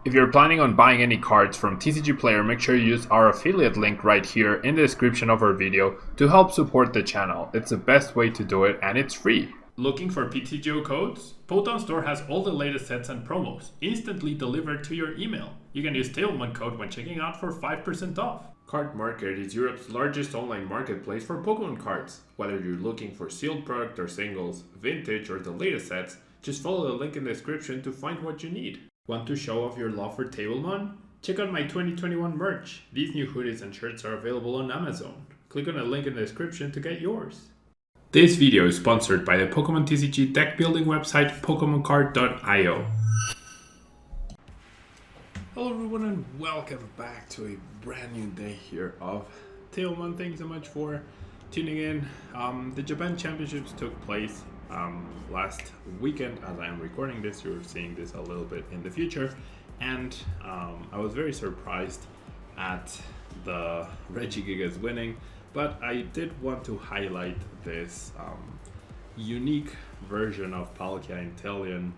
If you're planning on buying any cards from TCG Player, make sure you use our affiliate link right here in the description of our video to help support the channel. It's the best way to do it and it's free. Looking for PTGO codes? Poton Store has all the latest sets and promos instantly delivered to your email. You can use tablemon code when checking out for 5% off. Card Market is Europe's largest online marketplace for Pokemon cards. Whether you're looking for sealed product or singles, vintage or the latest sets, just follow the link in the description to find what you need. Want to show off your love for tablemon? Check out my 2021 merch. These new hoodies and shirts are available on Amazon. Click on the link in the description to get yours. This video is sponsored by the Pokemon TCG deck building website PokemonCard.io. Hello everyone and welcome back to a brand new day here of tablemon. Thank you so much for tuning in. The Japan Championships took place last weekend. As I am recording this, you're seeing this a little bit in the future, and I was very surprised at the Regigigas winning, but I did want to highlight this unique version of Palkia Inteleon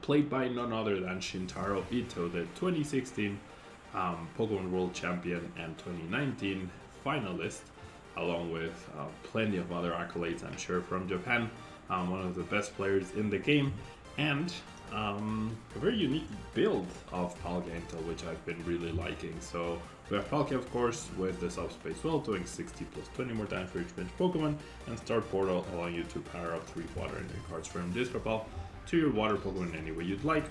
played by none other than Shintaro Ito, the 2016 Pokemon World Champion and 2019 finalist, along with plenty of other accolades, I'm sure, from Japan. One of the best players in the game, and a very unique build of Palkia Intel, which I've been really liking. So we have Palkia, of course, with the Subspace Well doing 60 plus 20 more damage for each bench Pokemon, and Start Portal allowing you to power up 3 water energy cards from Disrupal to your water Pokemon any way you'd like.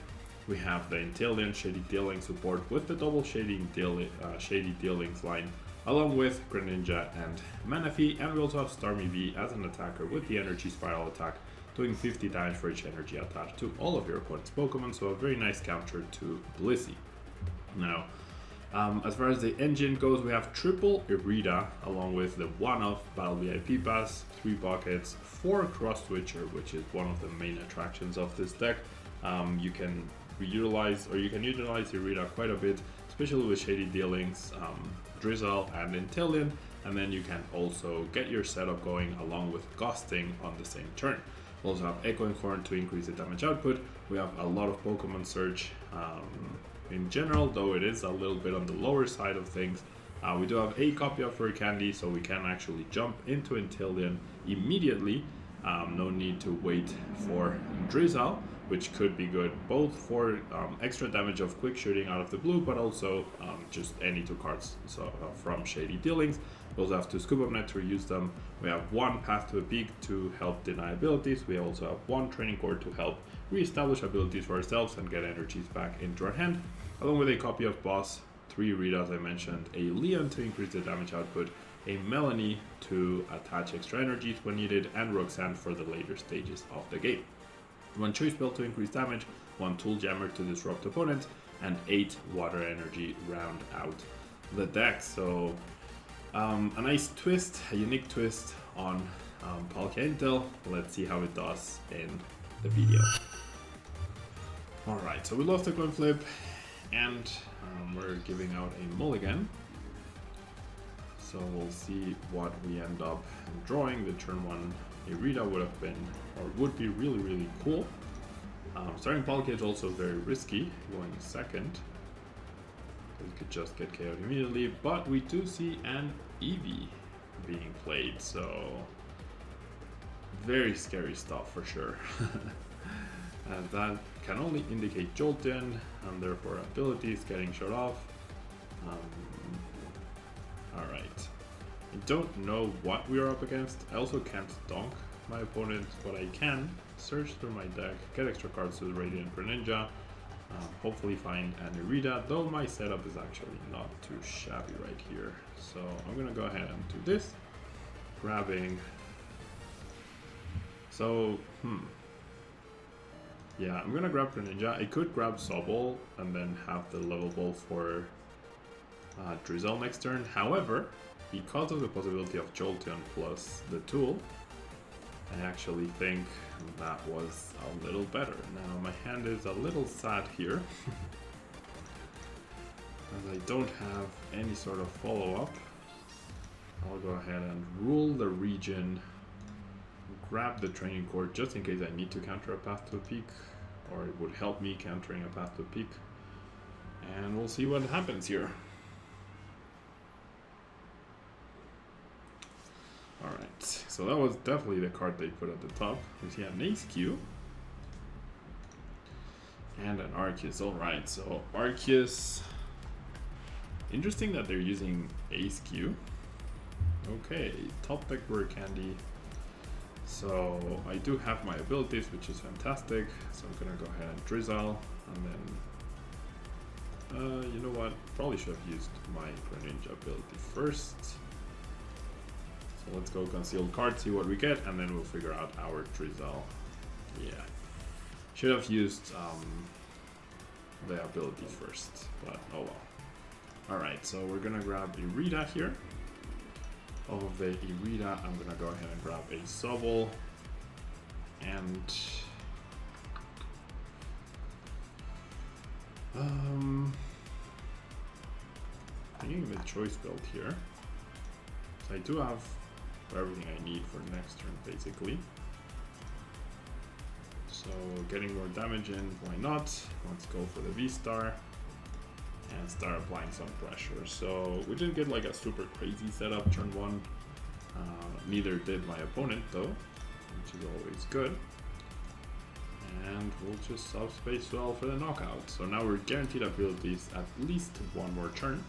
We have the Inteleon Shady Dealing support with the double Shady Dealings line, along with Greninja and Manaphy, and we also have Starmie V as an attacker with the Energy Spiral attack, doing 50 damage for each energy attached to all of your opponent's Pokemon, so a very nice counter to Blissey. Now, as far as the engine goes, we have triple Irida, along with the one-off Battle VIP Pass, 3 buckets, 4 Cross Switcher, which is one of the main attractions of this deck. You can utilize Irida quite a bit, especially with Shady Dealings, Drizzle and Inteleon, and then you can also get your setup going along with Gusting on the same turn. We also have Echoing Horn to increase the damage output. We have a lot of Pokemon Surge in general, though it is a little bit on the lower side of things. We do have a copy of Fur Candy, so we can actually jump into Inteleon immediately. No need to wait for Drizzle, which could be good both for extra damage of quick shooting out of the blue, but also just any 2 cards from Shady Dealings. We also have 2 Scoop Up Net to use them. We have 1 Path to a Peak to help deny abilities. We also have 1 Training Core to help re-establish abilities for ourselves and get energies back into our hand, along with a copy of Boss, 3 Rita as I mentioned, a Leon to increase the damage output, a Melanie to attach extra energies when needed, and Roxanne for the later stages of the game. 1 Choice Belt to increase damage, 1 Tool Jammer to disrupt opponents, and 8 Water Energy round out the deck. So a nice twist, a unique twist on Palkia Intel. Let's see how it does in the video. Alright, so we lost the coin flip, and we're giving out a mulligan. So we'll see what we end up drawing. The turn 1 Irida would have been, or would be really cool. Starting Palkia is also very risky, going second. We could just get KO'd immediately, but we do see an Eevee being played, so very scary stuff for sure. And that can only indicate Jolteon, and therefore abilities getting shut off. Alright. I don't know what we are up against. I also can't donk my opponent, but I can search through my deck, get extra cards to the Radiant Greninja, hopefully find an Irida, though my setup is actually not too shabby right here. So I'm gonna go ahead and do this, grabbing. So, yeah, I'm gonna grab Greninja. I could grab Sobble and then have the level ball for Drizzle next turn. However, because of the possibility of Jolteon plus the tool, I actually think that was a little better. Now my hand is a little sad here, as I don't have any sort of follow-up. I'll go ahead and rule the region, grab the training core just in case I need to counter a Path to a Peak, or it would help me countering a Path to a Peak. And we'll see what happens here. Alright, so that was definitely the card they put at the top. We see an Ace Q. And an Arceus. Alright, so Arceus. Interesting that they're using Ace Q. Okay, top deck word candy. So I do have my abilities, which is fantastic. So I'm gonna go ahead and drizzle, and then you know what? Probably should have used my Greninja ability first. So let's go concealed card, see what we get, and then we'll figure out our drizzle. Yeah, should have used the ability first, but oh well. Alright, so we're gonna grab Irida here. Off of the Irida, I'm gonna go ahead and grab a Sobble. And thinking the choice build here. So I do have everything I need for next turn basically. So getting more damage in, why not? Let's go for the V-Star and start applying some pressure. So we didn't get like a super crazy setup turn one. Neither did my opponent though, which is always good. And we'll just subspace well for the knockout. So now we're guaranteed abilities at least one more turn.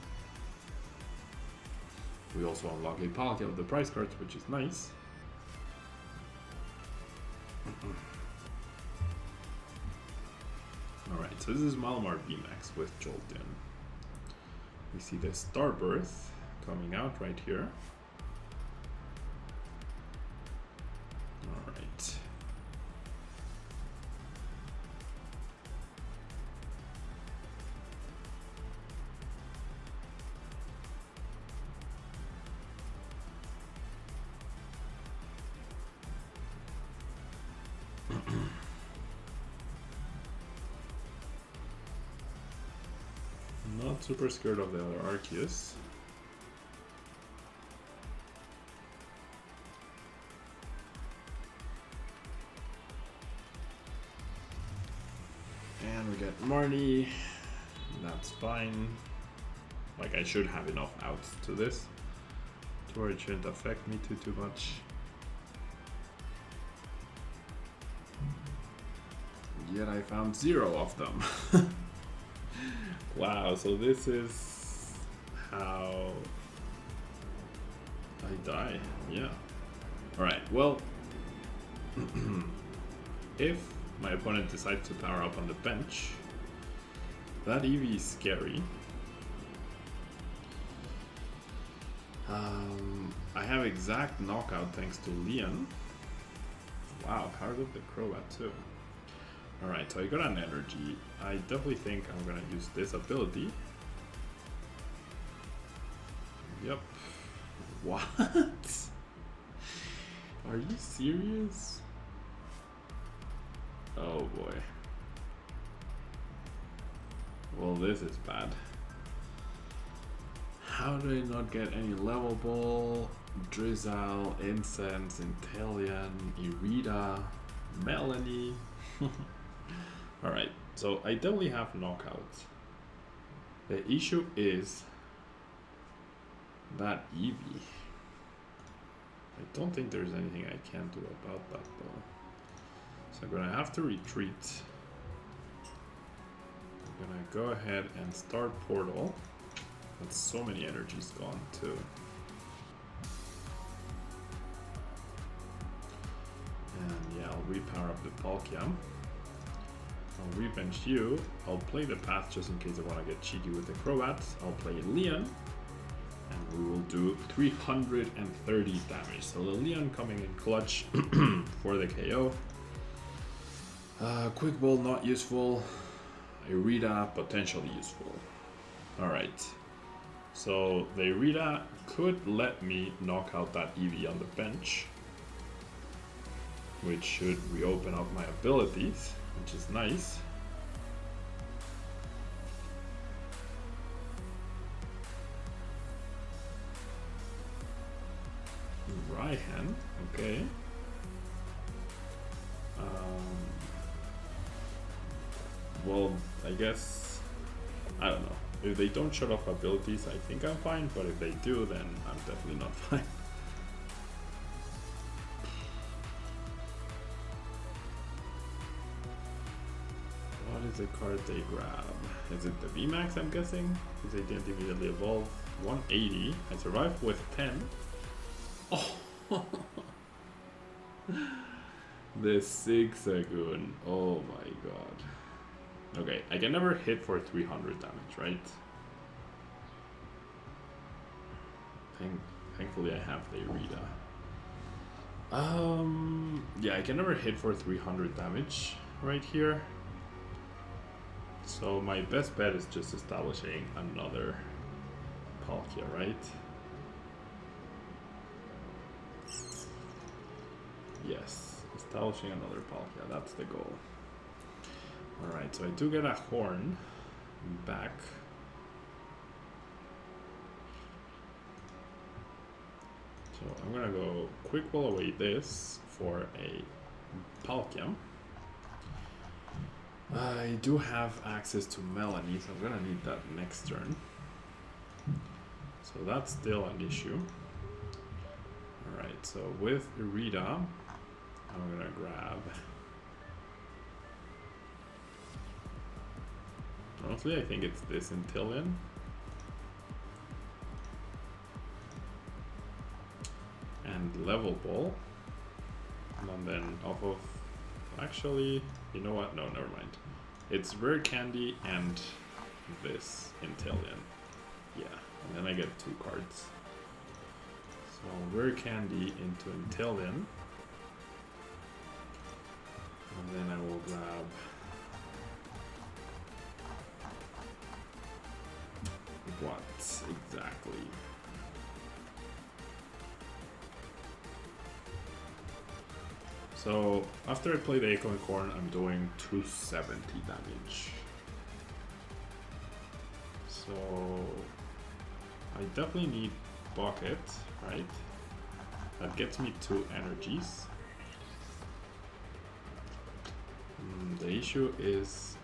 We also unlock a Palkia of the prize cards, which is nice. Alright, so this is Malamar VMAX with Jolteon. We see the Starbirth coming out right here. Alright. Not super scared of the other Arceus. And we get Marnie. That's fine. Like, I should have enough outs to this to where it shouldn't affect me too much. Yet I found 0 of them. Wow, so this is how I die. Yeah. Alright, well, if my opponent decides to power up on the bench, that Eevee is scary. I have exact knockout thanks to Leon. Wow, powered up the Crobat too. Alright, so I got an energy. I definitely think I'm gonna use this ability. Yep. What? Are you serious? Oh boy. Well, this is bad. How do I not get any level ball? Drizzle, Incense, Inteleon, Irida, Melanie. Alright, so I definitely have knockouts. The issue is that Eevee. I don't think there's anything I can do about that though. So I'm gonna have to retreat. I'm gonna go ahead and start Portal. But so many energies gone too. And yeah, I'll repower up the Palkia. I'll rebench you. I'll play the path just in case I want to get cheeky with the Crobat. I'll play Leon. And we will do 330 damage. So the Leon coming in clutch for the KO. Quick Ball not useful. Irida potentially useful. Alright. So the Irida could let me knock out that Eevee on the bench, which should reopen up my abilities, which is nice. Raihan, okay. Well, I guess I don't know. If they don't shut off abilities, I think I'm fine, but if they do, then I'm definitely not fine. What is the card they grab? Is it the VMAX, I'm guessing? Because they didn't immediately evolve. 180. I survived with 10. Oh! The Zigzagoon. Oh my god. Okay, I can never hit for 300 damage, right? Thankfully I have the Rita. Yeah, I can never hit for 300 damage right here. So my best bet is just establishing another Palkia, right? Yes, establishing another Palkia, that's the goal. Alright, so I do get a horn back. So I'm gonna go quick ball away this for a Palkia. I do have access to Melanie, so I'm gonna need that next turn. So that's still an issue. Alright, so with Rita, I'm gonna grab... Honestly, I think it's this Intillion. And Level Ball. And then off of... Actually, you know what? No, never mind. It's Rare Candy and this Intillion. Yeah, and then I get 2 cards. So Rare Candy into Intillion. And then I will grab... What exactly? So after I play the Acorn Corn, I'm doing 270 damage. So I definitely need Bucket, right? That gets me 2 energies. The issue is...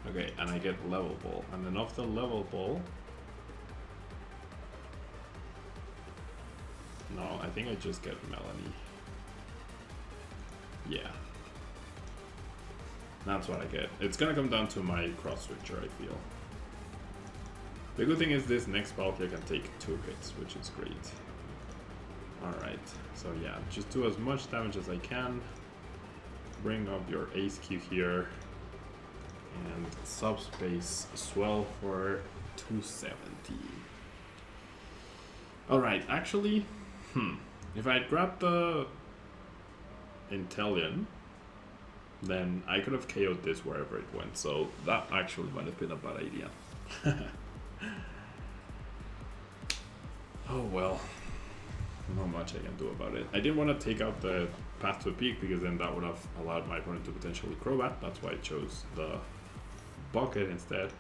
Okay, and I get Level Ball. And then off the Level Ball... No, I think I just get Melanie. Yeah. That's what I get. It's gonna come down to my cross switcher, I feel. The good thing is this next Palkia can take 2 hits, which is great. Alright, so yeah, just do as much damage as I can. Bring up your Ace Q here. And Subspace Swell for 270. Alright, actually, if I had grabbed the Intellion, then I could have KO'd this wherever it went, so that actually might have been a bad idea. Oh well, not much I can do about it. I didn't want to take out the Path to a Peak because then that would have allowed my opponent to potentially Crobat. That's why I chose the Bucket instead.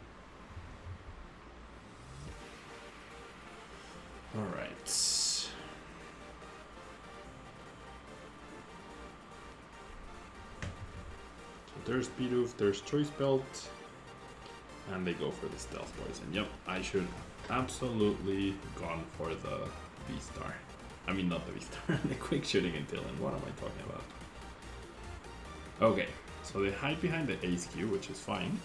Alright. So there's Bidoof, there's Choice Belt, and they go for the Stealth Poison. Yep, I should absolutely gone for the V-Star. I mean, not the V-Star, the Quick Shooting Intillion. What am I talking about? Okay, so they hide behind the Ace Q, which is fine.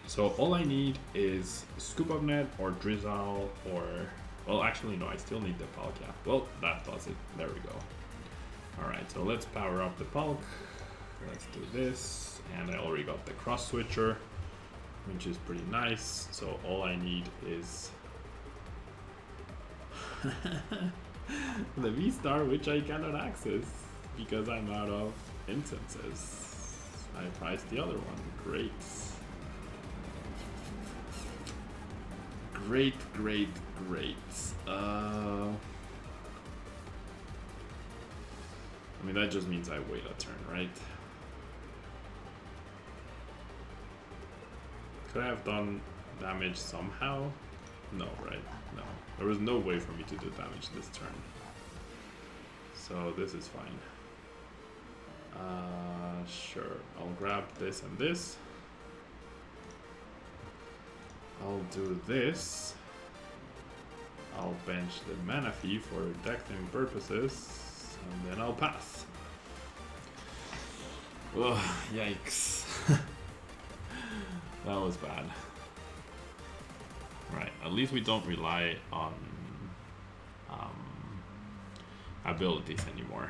So all I need is Scoop Up Net or Drizzle or... Well, actually, no, I still need the Palkia. Well, that does it. There we go. Alright, so let's power up the Palk. Let's do this. And I already got the Cross Switcher, which is pretty nice. So all I need is the V-Star, which I cannot access because I'm out of instances. I priced the other one. Great. Great, great, great. I mean, that just means I wait a turn, right? Could I have done damage somehow? No, right? No. There was no way for me to do damage this turn. So this is fine. Sure. I'll grab this and this. I'll do this. I'll bench the mana fee for deck-saving purposes, and then I'll pass. Ugh, yikes. That was bad. Right, at least we don't rely on abilities anymore.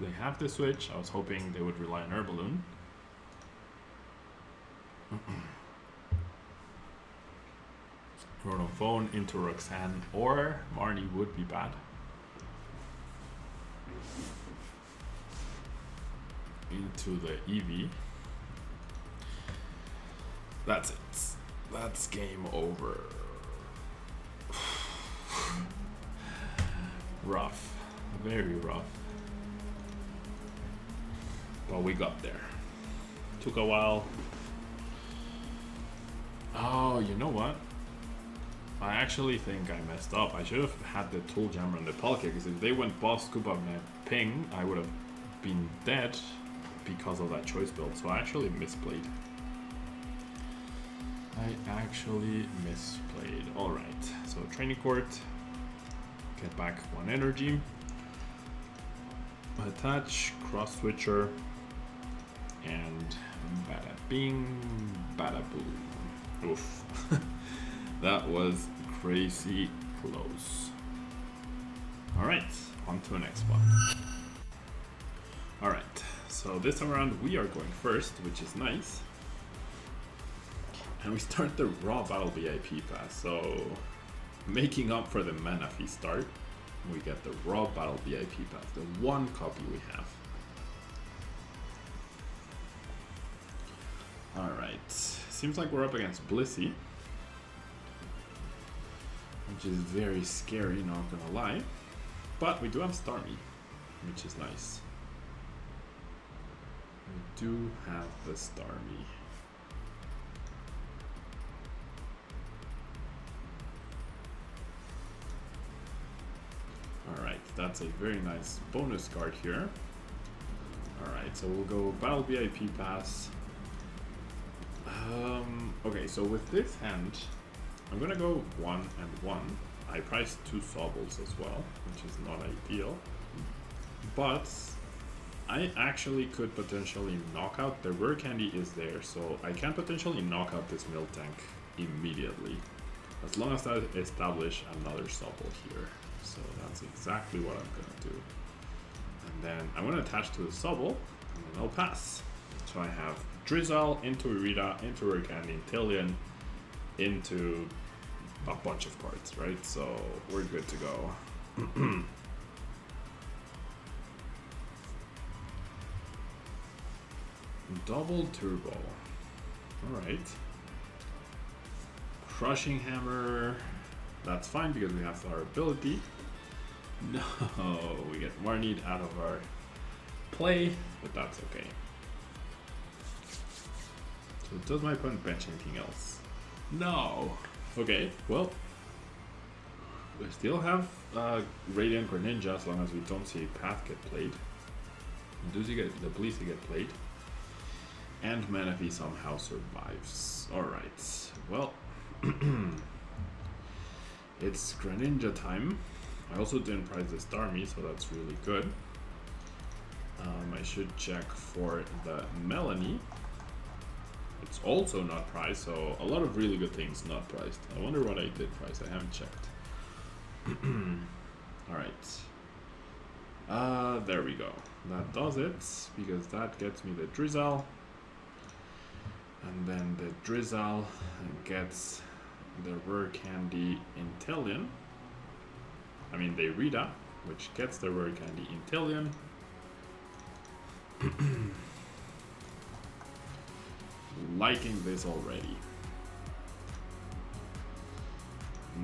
They have the switch. I was hoping they would rely on Herballoon. Phone into Roxanne or Marnie would be bad. Into the Eevee. That's it. That's game over. Rough. Very rough. But we got there. Took a while. Oh, you know what? I actually think I messed up. I should have had the Tool Jammer on the Palkia, because if they went boss, scoop up, and ping, I would have been dead because of that choice build. So I actually misplayed. Alright, so Training Court. Get back 1 energy. Attach, Cross Switcher. And bada bing, bada boom. Oof. That was crazy close. Alright, on to the next one. Alright, so this time around we are going first, which is nice. And we start the Raw Battle VIP pass, so making up for the mana fee start, we get the Raw Battle VIP pass, the 1 copy we have. Alright, seems like we're up against Blissey, which is very scary, not gonna lie. But we do have Starmie, which is nice. We do have the Starmie. Alright, that's a very nice bonus card here. Alright, so we'll go Battle VIP pass. Okay, so with this hand, I'm gonna go 1 and 1. I priced 2 Sobbles as well, which is not ideal. But I actually could potentially knock out, the rare candy is there, so I can potentially knock out this Miltank immediately. As long as I establish another Sobble here. So that's exactly what I'm gonna do. And then I'm gonna attach to the Sobble, and then I'll pass. So I have Drizzle into Irida, into Rare Candy, Inteleon, into a bunch of cards, right? So we're good to go. Double Turbo. Alright. Crushing Hammer. That's fine because we have our ability. No, we get Marnie out of our play, but that's okay. So does my opponent bench anything else? No. Okay, well, we still have Radiant Greninja as long as we don't see Path get played. Does he get the Blissey get played? And Manaphy somehow survives. Alright, well, it's Greninja time. I also didn't prize the Starmie, so that's really good. I should check for the Melanie. It's also not priced, so a lot of really good things not priced. I wonder what I did price, I haven't checked. Alright. There we go. That does it, because that gets me the Drizzle. And then the Drizzle gets the Rare Candy Inteleon. I mean the Irida, which gets the Rare Candy Inteleon. Liking this already.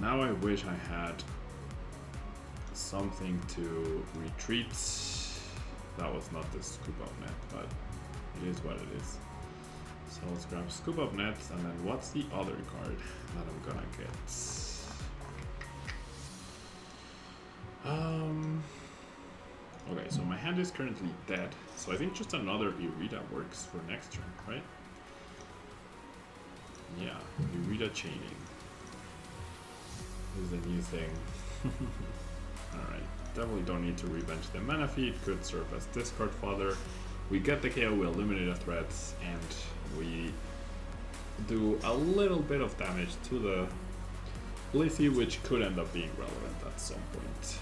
Now I wish I had something to retreat. That was not the Scoop Up Net, but it is what it is. So let's grab Scoop Up Nets, and then what's the other card that I'm gonna get? Okay, so my hand is currently dead, so I think just another Irida works for next turn, right? Yeah, Irida chaining is the new thing. Alright, definitely don't need to revenge the mana feed, could serve as discard fodder. We get the KO, we eliminate a threat, and we do a little bit of damage to the Blissey, which could end up being relevant at some point.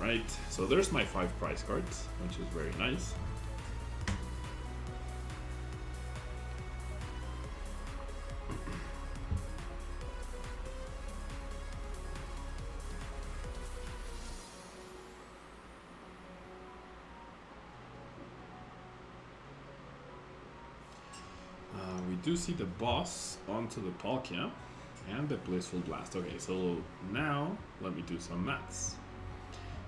Alright, so there's my 5 prize cards, which is very nice. We do see the boss onto the Palkia and the Blissful Blast. Okay, so now let me do some maths.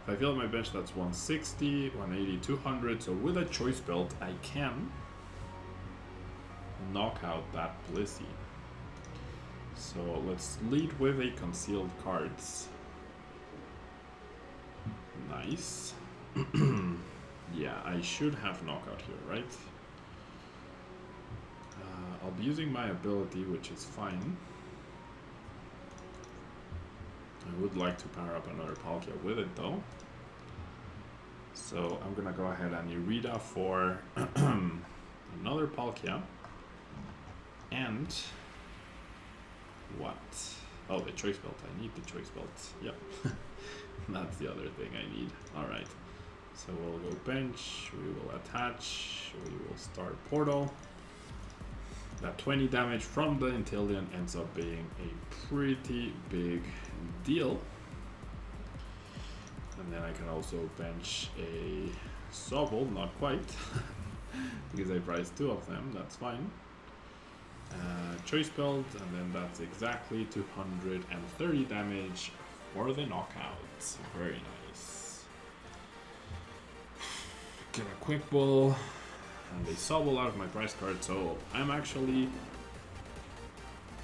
If I fill up my bench, that's 160, 180, 200. So with a choice belt, I can knock out that Blissey. So let's lead with a concealed cards. Nice. Yeah, I should have knockout here, right? I'll be using my ability, which is fine. I would like to power up another Palkia with it though. So I'm gonna go ahead and Irida for another Palkia. And what? Oh, the choice belt. I need the choice belt. Yep. That's the other thing I need. Alright. So we'll go bench, we will attach, we will start portal. That 20 damage from the Intillion ends up being a pretty big deal. And then I can also bench a Sobble, not quite, because I priced 2 of them, that's fine. Choice belt, and then that's exactly 230 damage for the knockout. Very nice. Get a quick ball. And they Sobble out of my prize card, so I'm actually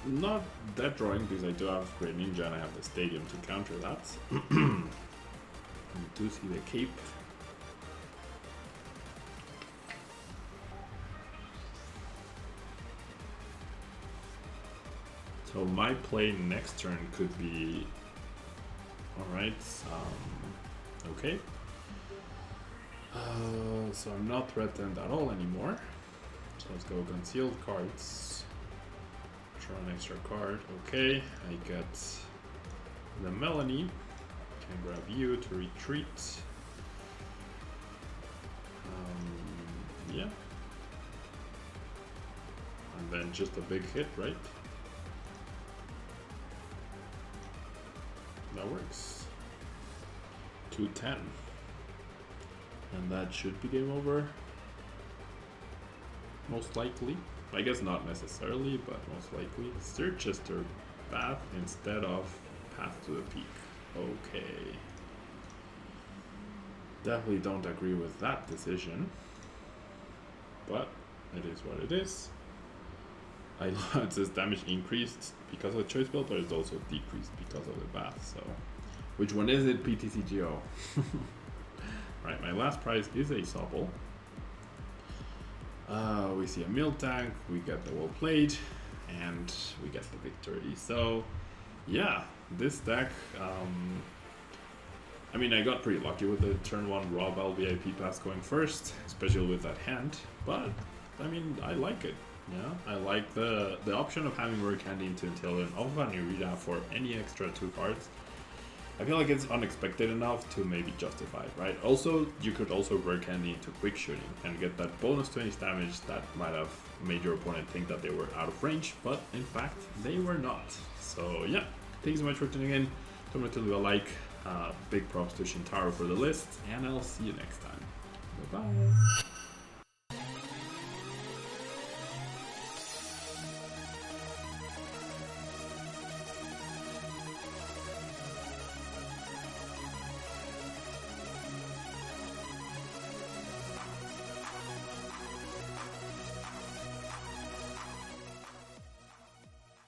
not that drawing because I do have Great Ninja and I have the Stadium to counter that. You do see the cape. So my play next turn could be alright, okay. So I'm not threatened at all anymore. So let's go concealed cards. Draw an extra card. Okay, I get the Melanie. Can grab you to retreat. Yeah. And then just a big hit, right? That works. 210. And that should be game over. Most likely. I guess not necessarily, but most likely. Sirchester path instead of Path to the Peak. Okay. Definitely don't agree with that decision. But it is what it is. It says damage increased because of the choice belt, but it's also decreased because of the bath. So, which one is it, PTCGO? Right, my last prize is a Sobble. We see a Mill Tank, we get the Well Played, and we get the victory. So, yeah, this deck, I mean, I got pretty lucky with the turn 1 Raw Bell VIP pass going first, especially with that hand, but, I mean, I like it. Yeah, I like the option of having Rare Candy into Intillion of an Irida for any extra 2 cards. I feel like it's unexpected enough to maybe justify it, right? Also, you could also Rare Candy into Quick Shooting and get that bonus 20 damage that might have made your opponent think that they were out of range, but in fact, they were not. So yeah, thank you so much for tuning in. Don't forget to leave a like. Big props to Shintaro for the list, and I'll see you next time. Bye-bye.